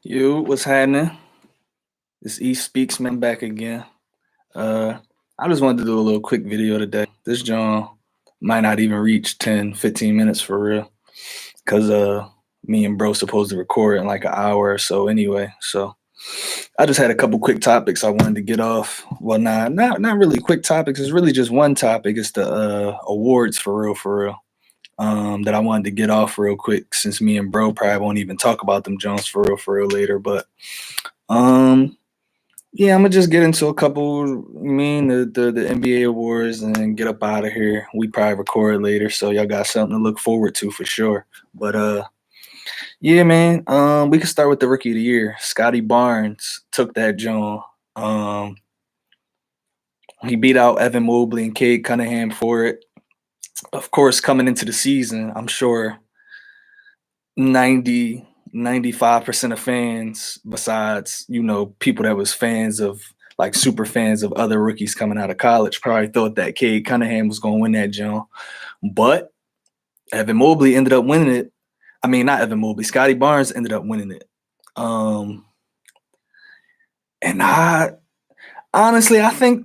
You, what's happening? It's East Speaks man back again. Uh I just wanted to do a little quick video today. This John might not even reach 10, 15 minutes for real. Cause me and bro supposed to record in like an hour or so anyway. So I just had a couple quick topics I wanted to get off. Well, not really quick topics. It's really just one topic. It's the awards for real. That I wanted to get off real quick since me and bro probably won't even talk about them Jones for real later. But um yeah, I'm gonna just get into a couple. The NBA awards and then get up out of here. We probably record later, so y'all got something to look forward to for sure. But yeah, man. We can start with the rookie of the year. Scotty Barnes took that John. Um, he beat out Evan Mobley and Cade Cunningham for it. Of course, coming into the season, I'm sure 95% of fans, besides, people that was fans of like super fans of other rookies coming out of college, probably thought that Cade Cunningham was gonna win that John. But Evan Mobley ended up winning it. I mean, not Evan Mobley, Scotty Barnes ended up winning it. And I honestly I think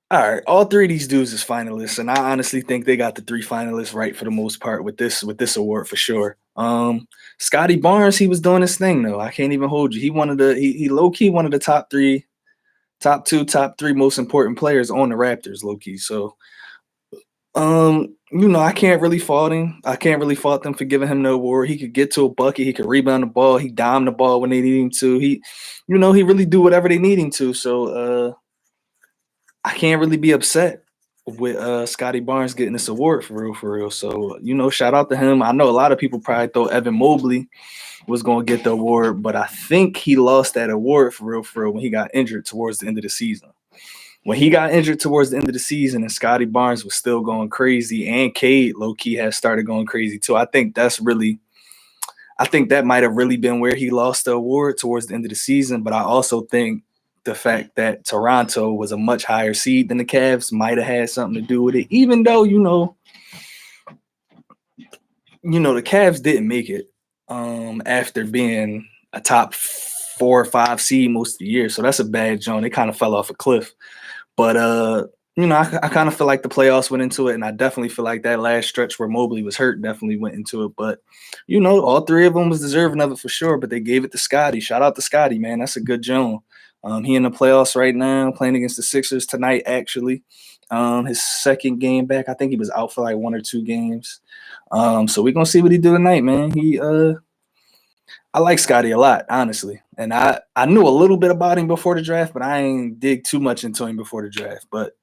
all right, all three of these dudes is finalists, and I honestly think they got the three finalists right for the most part with this award for sure. Scotty Barnes, he was doing his thing though. I can't even hold you. He low key one of the top two, top three most important players on the Raptors, low key. So I can't really fault him. I can't really fault them for giving him the award. He could get to a bucket, he could rebound the ball, he dime the ball when they need him to. He really do whatever they need him to. So I can't really be upset with Scotty Barnes getting this award for real. So, shout out to him. I know a lot of people probably thought Evan Mobley was gonna get the award, but I think he lost that award for real when he got injured towards the end of the season. When he got injured towards the end of the season and Scotty Barnes was still going crazy and Cade low-key has started going crazy too. I think that might have really been where he lost the award towards the end of the season. But I also think the fact that Toronto was a much higher seed than the Cavs might have had something to do with it, even though, the Cavs didn't make it after being a top 4 or 5 seed most of the year. So that's a bad joint. They kind of fell off a cliff. But, I kind of feel like the playoffs went into it, and I definitely feel like that last stretch where Mobley was hurt definitely went into it. But, all three of them was deserving of it for sure, but they gave it to Scotty. Shout out to Scotty, man. That's a good joint. He in the playoffs right now, playing against the Sixers tonight, actually. His second game back. I think he was out for like 1 or 2 games. So we're going to see what he do tonight, man. I like Scotty a lot, honestly. And I knew a little bit about him before the draft, but I ain't dig too much into him before the draft. But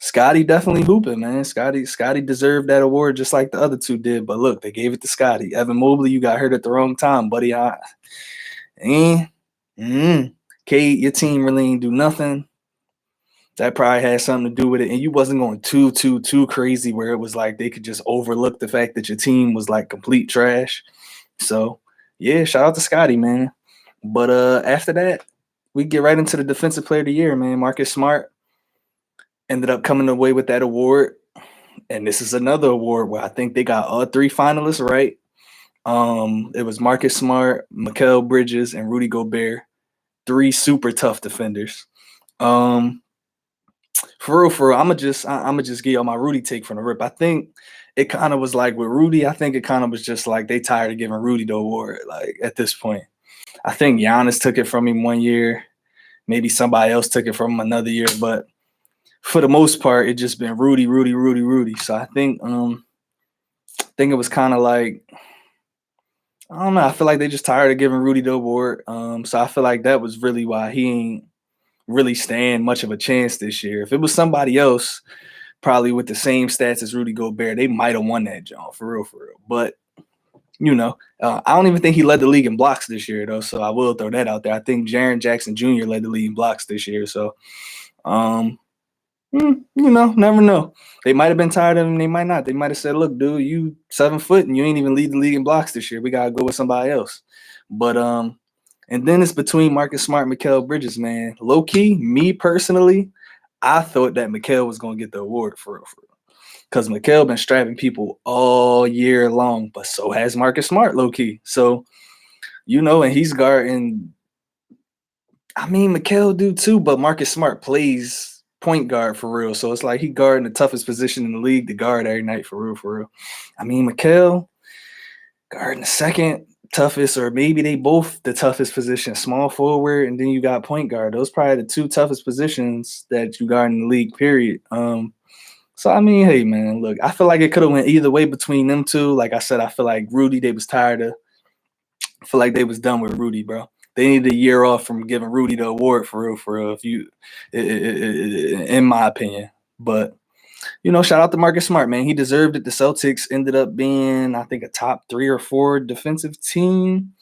Scotty definitely hooping, man. Scotty deserved that award just like the other two did. But look, they gave it to Scotty. Evan Mobley, you got hurt at the wrong time, buddy. Kate, your team really ain't do nothing. That probably had something to do with it. And you wasn't going too crazy where it was like they could just overlook the fact that your team was like complete trash. So, yeah, shout out to Scotty, man. But after that, we get right into the defensive player of the year, man. Marcus Smart ended up coming away with that award. And this is another award where I think they got all three finalists right. It was Marcus Smart, Mikal Bridges, and Rudy Gobert. 3 super tough defenders. For real, I'ma just give y'all my Rudy take from the rip. I think it kind of was like with Rudy. I think it kind of was just like they tired of giving Rudy the award. Like at this point, I think Giannis took it from him one year. Maybe somebody else took it from him another year. But for the most part, it just been Rudy. So I think it was kind of like, I don't know. I feel like they just tired of giving Rudy the award. So I feel like that was really why he ain't really stand much of a chance this year. If it was somebody else, probably with the same stats as Rudy Gobert, they might have won that, John, for real. But, I don't even think he led the league in blocks this year, though, so I will throw that out there. I think Jaren Jackson Jr. led the league in blocks this year, so, never know. They might have been tired of him. They might not. They might have said, look, dude, you 7 foot and you ain't even lead the league in blocks this year. We got to go with somebody else. But, and then it's between Marcus Smart and Mikal Bridges, man. Low key, me personally, I thought that Mikal was going to get the award for real. Because Mikal been strapping people all year long, but so has Marcus Smart, low key. So and he's guarding. I mean, Mikal do too, but Marcus Smart plays point guard for real. So it's like he guarding the toughest position in the league to guard every night for real, for real. I mean, Mikal guarding the second toughest, or maybe they both the toughest position, small forward, and then you got point guard. Those probably the two toughest positions that you guard in the league, period. So I mean, hey man, look, I feel like it could have went either way between them two. Like I said, I feel like Rudy, they was tired of. I feel like they was done with Rudy, bro. They needed a year off from giving Rudy the award for real, for real. If you, in my opinion, but shout out to Marcus Smart, man. He deserved it. The Celtics ended up being, I think, a top 3 or 4 defensive team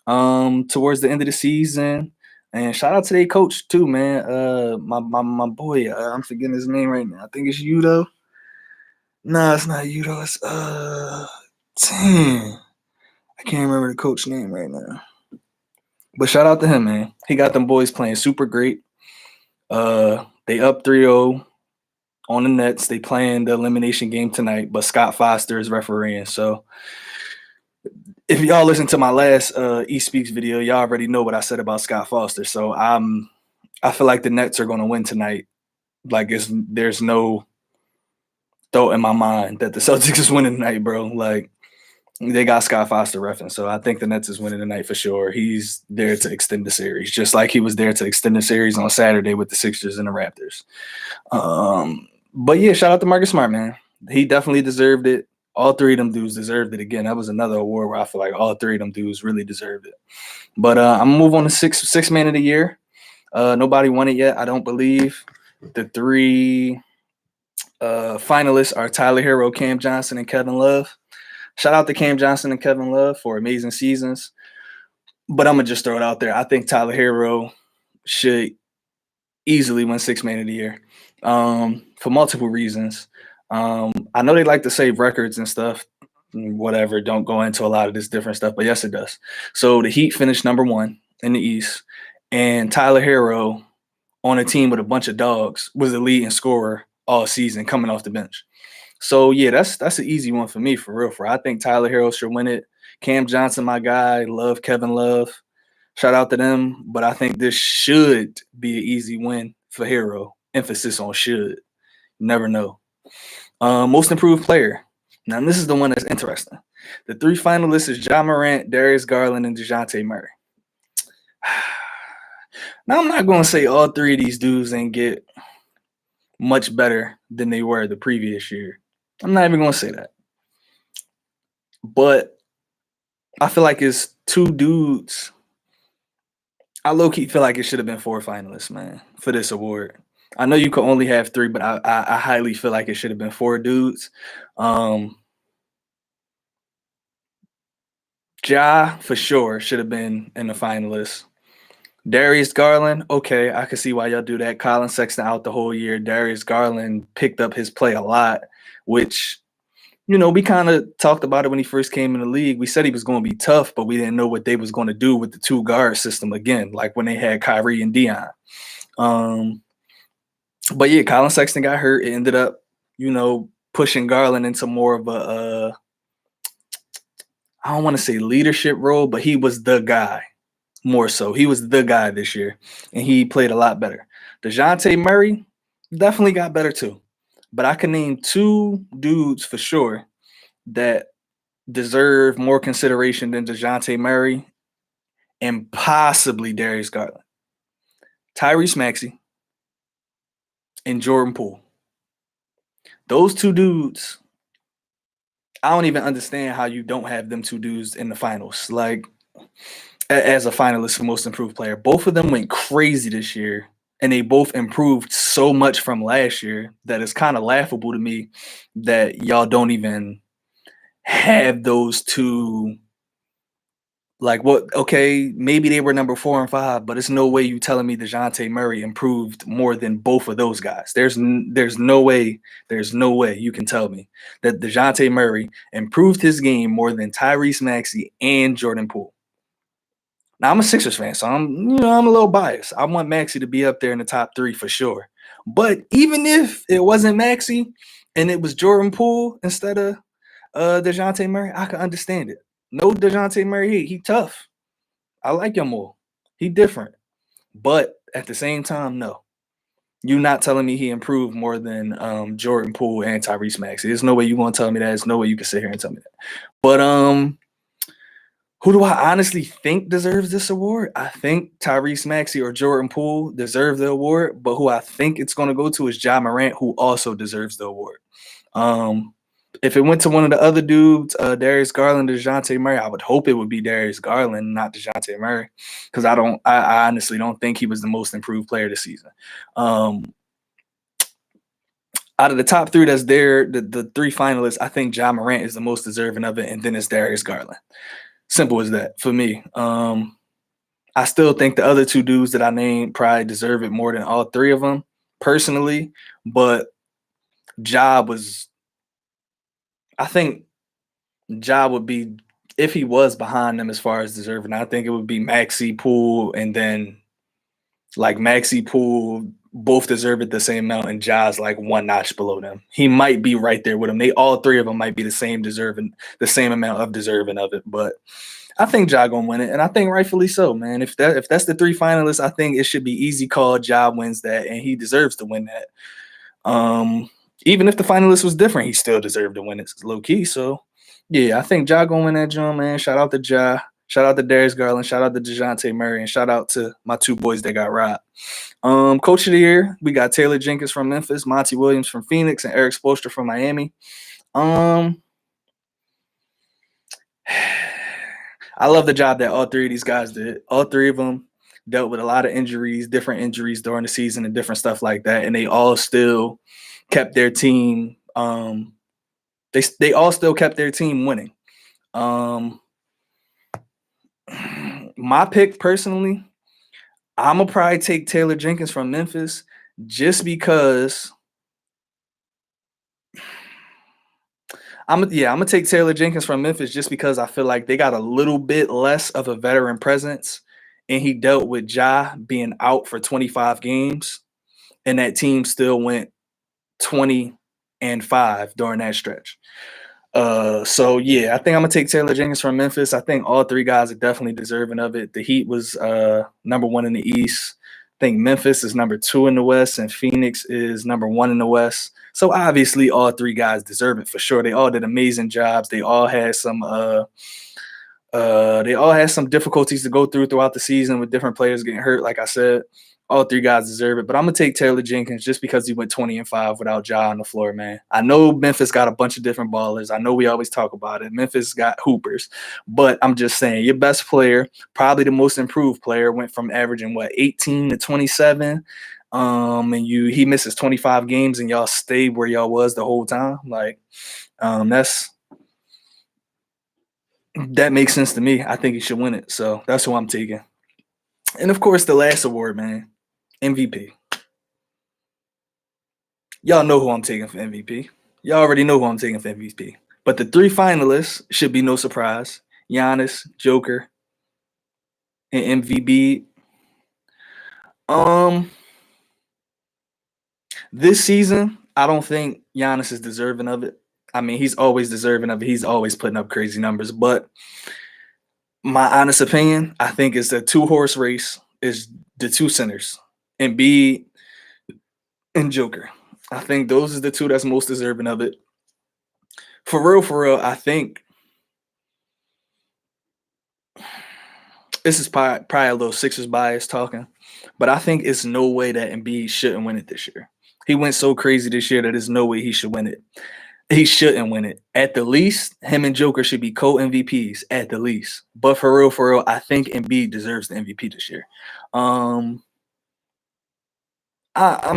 towards the end of the season. And shout out to their coach too, man. My boy, I'm forgetting his name right now. I think it's Udo. Nah, it's not Udo. It's damn. I can't remember the coach name right now. But shout out to him, man. He got them boys playing super great. They up 3-0 on the Nets. They playing the elimination game tonight, but Scott Foster is refereeing. So if y'all listen to my last eSpeaks video, y'all already know what I said about Scott Foster. So I feel like the Nets are going to win tonight. Like there's no thought in my mind that the Celtics is winning tonight, bro. Like they got Scott Foster reffing. So I think the Nets is winning tonight for sure. He's there to extend the series, just like he was there to extend the series on Saturday with the Sixers and the Raptors. But yeah, shout out to Marcus Smart, man. He definitely deserved it. All 3 of them dudes deserved it again. That was another award where I feel like all 3 of them dudes really deserved it. But I'm gonna move on to six man of the year. Nobody won it yet, I don't believe. The 3 finalists are Tyler Hero, Cam Johnson, and Kevin Love. Shout out to Cam Johnson and Kevin Love for amazing seasons. But I'm going to just throw it out there. I think Tyler Hero should easily win 6th man of the year for multiple reasons. I know they like to save records and stuff, whatever. Don't go into a lot of this different stuff, but yes, it does. So the Heat finished number 1 in the East, and Tyler Hero on a team with a bunch of dogs was the leading scorer all season coming off the bench. So yeah, that's an easy one for me, for real. I think Tyler Hero should win it. Cam Johnson, my guy, love Kevin Love. Shout out to them, but I think this should be an easy win for Hero. Emphasis on should. Never know. Most improved player. Now this is the one that's interesting. The 3 finalists is Ja Morant, Darius Garland, and DeJounte Murray. Now I'm not going to say all 3 of these dudes ain't get much better than they were the previous year. I'm not even going to say that. But I feel like it's 2 dudes. I low-key feel like it should have been 4 finalists, man, for this award. I know you could only have 3, but I highly feel like it should have been 4 dudes. Ja, for sure, should have been in the finalists. Darius Garland, okay, I can see why y'all do that. Colin Sexton out the whole year. Darius Garland picked up his play a lot, which, we kind of talked about it when he first came in the league. We said he was going to be tough, but we didn't know what they was going to do with the 2-guard system again, like when they had Kyrie and Dion. But yeah, Colin Sexton got hurt. It ended up, pushing Garland into more of a, I don't want to say leadership role, but he was the guy. More so. He was the guy this year, and he played a lot better. DeJounte Murray definitely got better too. But I can name 2 dudes for sure that deserve more consideration than DeJounte Murray and possibly Darius Garland. Tyrese Maxey and Jordan Poole. Those 2 dudes, I don't even understand how you don't have them 2 dudes in the finals. Like, as a finalist for most improved player. Both of them went crazy this year, and they both improved so much from last year that it's kind of laughable to me that y'all don't even have those 2. Like, what? Okay, maybe they were number 4 and 5, but it's no way you telling me DeJounte Murray improved more than both of those guys. There's no way you can tell me that DeJounte Murray improved his game more than Tyrese Maxey and Jordan Poole. Now, I'm a Sixers fan, so I'm a little biased. I want Maxey to be up there in the top 3 for sure. But even if it wasn't Maxey and it was Jordan Poole instead of DeJounte Murray, I could understand it. No DeJounte Murray, he tough. I like him more. He different. But at the same time, no. You're not telling me he improved more than Jordan Poole and Tyrese Maxey. There's no way you're gonna tell me that. There's no way you can sit here and tell me that. But who do I honestly think deserves this award? I think Tyrese Maxey or Jordan Poole deserve the award, but who I think it's gonna go to is Ja Morant, who also deserves the award. If it went to one of the other dudes, Darius Garland or DeJounte Murray, I would hope it would be Darius Garland, not DeJounte Murray, because I honestly don't think he was the most improved player this season. Out of the top three that's there, the three finalists, I think Ja Morant is the most deserving of it, and then it's Darius Garland. Simple as that for me. I still think the other two dudes that I named probably deserve it more than all three of them personally, but I think Ja would be, if he was behind them as far as deserving, I think it would be Maxey, Poole, and then like Maxey, Poole both deserve it the same amount, and Ja's like one notch below them. He might be right there with them. All three of them might be the same amount of deserving of it. But I think Ja gonna win it, and I think rightfully so, man. If that's the three finalists, I think it should be easy call. Ja wins that, and he deserves to win that. Even if the finalist was different, he still deserved to win it, low key. So yeah, I think Ja gonna win that joint, man. Shout out to Ja. Shout out to Darius Garland. Shout out to DeJounte Murray. And shout out to my two boys that got robbed. Coach of the year, we got Taylor Jenkins from Memphis, Monty Williams from Phoenix, and Eric Spoelstra from Miami. I love the job that all three of these guys did. All three of them dealt with a lot of injuries, different injuries during the season and different stuff like that. And they all still kept their team. They all still kept their team winning. My pick personally, I'm gonna probably take Taylor Jenkins from Memphis just because I'm gonna take Taylor Jenkins from Memphis just because I feel like they got a little bit less of a veteran presence, and he dealt with Ja being out for 25 games, and that team still went 20-5 during that stretch. So yeah, I think I'm gonna take Taylor Jenkins from Memphis. I think all three guys are definitely deserving of it. The Heat was number one in the East. I think Memphis is number 2 in the West, and Phoenix is number 1 in the West. So obviously, all three guys deserve it for sure. They all did amazing jobs. They all had some difficulties to go throughout the season with different players getting hurt. Like I said, all three guys deserve it. But I'm gonna take Taylor Jenkins just because he went 20-5 without Ja on the floor, man. I know Memphis got a bunch of different ballers. I know we always talk about it. Memphis got hoopers, but I'm just saying your best player, probably the most improved player, went from averaging 18 to 27. And he misses 25 games, and y'all stayed where y'all was the whole time. Like, that makes sense to me. I think he should win it. So that's who I'm taking. And of course, the last award, man, MVP. Y'all know who I'm taking for MVP. Y'all already know who I'm taking for MVP. But the three finalists should be no surprise. Giannis, Joker, and MVP. This season, I don't think Giannis is deserving of it. I mean, he's always deserving of it. He's always putting up crazy numbers. But my honest opinion, I think it's a two-horse race. Is the two centers, Embiid and Joker. I think those are the two that's most deserving of it. For real, I think this is probably a little Sixers bias talking, but I think it's no way that Embiid shouldn't win it this year. He went so crazy this year that there's no way he should win it. He shouldn't win it. At the least, him and Joker should be co-MVPs at the least. But for real, I think Embiid deserves the MVP this year. I'm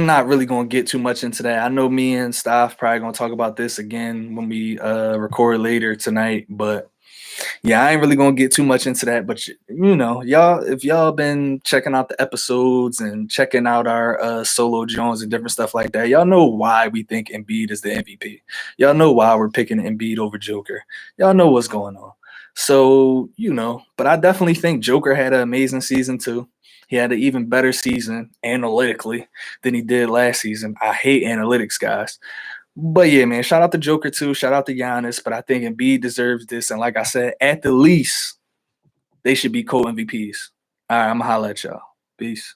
not really going to get too much into that. I know me and Staff probably going to talk about this again when we record later tonight. But yeah, I ain't really going to get too much into that. But, y'all, if y'all been checking out the episodes and checking out our solo Jones and different stuff like that, y'all know why we think Embiid is the MVP. Y'all know why we're picking Embiid over Joker. Y'all know what's going on. So, but I definitely think Joker had an amazing season too. He had an even better season analytically than he did last season. I hate analytics, guys. But yeah, man, shout out to Joker too. Shout out to Giannis. But I think Embiid deserves this. And like I said, at the least, they should be co-MVPs. All right, I'm gonna holla at y'all. Peace.